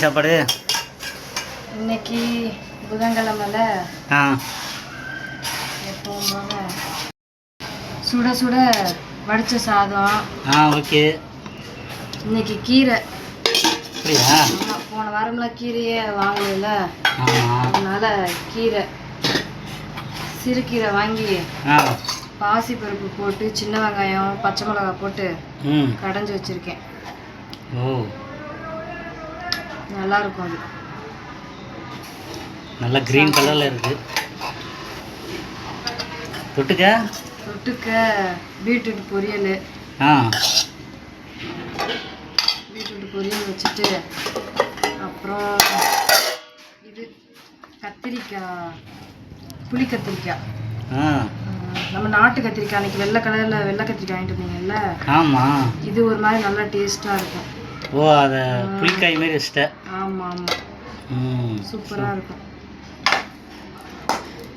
சாப்பாடு இன்னைக்கு புதன்கிழமைல எப்பவும் சுட சுட வடிச்ச சாதம். ஓகே. இன்னைக்கு கீரை. அப்படியா? போன வாரம்லாம் கீரையே வாங்கல, அதனால கீரை சிறுகீரை வாங்கி பாசி பருப்பு போட்டு சின்ன வெங்காயம் பச்சை மிளகாய் போட்டு கடைஞ்சி வச்சிருக்கேன். நல்லா இருக்கும். அது நல்லா கிரீன் கலர்ல இருக்கு. தொட்டுக்க பீட்ரூட் பொரியல். பீட்ரூட் பொரியல் வச்சுட்டு அப்புறம் இது கத்திரிக்காய், புளி கத்திரிக்காய். நம்ம நாட்டு கத்திரிக்காய் அன்னைக்கு வெள்ளை கலர்ல வெள்ளை கத்திரிக்காய் வாங்கிட்டு வந்தீங்கல்ல? ஆமாம். இது ஒரு மாதிரி நல்லா டேஸ்டா இருக்கும். அதை புளிக்காய் மாதிரி வச்சுட்டேன். ஆமாம், சூப்பராக இருக்கும்.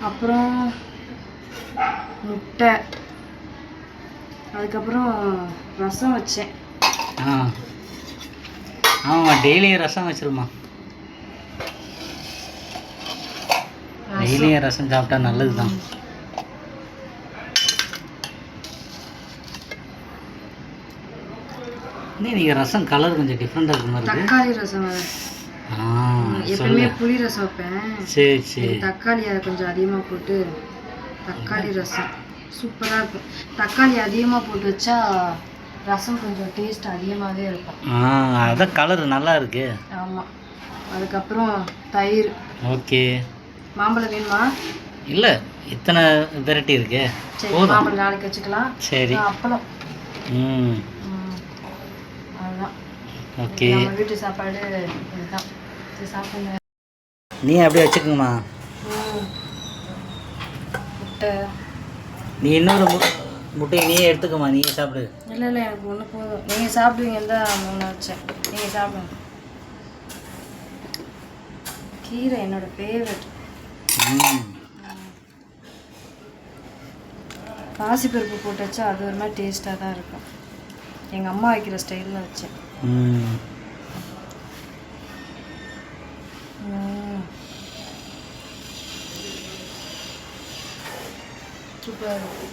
அப்புறம் முட்டை, அதுக்கப்புறம் ரசம் வச்சேன். ஆமாம், டெய்லியும் ரசம் வச்சிருமா. டெய்லியும் ரசம் சாப்பிட்டா நல்லது தான். நீங்கள் ரசம் கலர் கொஞ்சம் டிஃப்ரெண்டாக இருக்க மாதிரி இருக்கு. தக்காளி ரசம். எப்பவுமே புளி ரசம் வைப்பேன். சரி சரி. தக்காளி அதை கொஞ்சம் அதிகமாக போட்டு தக்காளி ரசம் சூப்பராக இருக்கும். தக்காளி அதிகமாக போட்டு வச்சா ரசம் கொஞ்சம் டேஸ்ட் அதிகமாகவே இருக்கும். அதான் கலர் நல்லா இருக்கு. ஆமாம். அதுக்கப்புறம் தயிர். ஓகே. மாம்பழம் வேணுமா? இல்லை, இத்தனை வெரைட்டி இருக்கு. சரி, மாம்பழம் நாளைக்கு வச்சுக்கலாம். சரி. அப்பளம். அதுதான். ஓகே. நம்ம வீட்டு சாப்பாடு இதுதான். சாப்பிடுங்க. நீ அப்படியே வச்சுக்கோங்கம்மா. முட்டை. நீ இன்னொரு முட்டையை நீயே எடுத்துக்கம்மா, நீயே சாப்பிடு. இல்லை எனக்கு ஒன்று போதும். நீங்கள் சாப்பிடுவீங்கன்னு தான் 3 வச்சேன். நீங்கள் சாப்பிடுங்க. கீரை என்னோட ஃபேவரட். பாசிப்பருப்பு போட்டு வச்சா அது ஒரு மாதிரி டேஸ்ட்டாக தான் இருக்கும். எங்கள் அம்மா வைக்கிற ஸ்டைலில் வச்சேன். சூப்பராக இருக்கும்.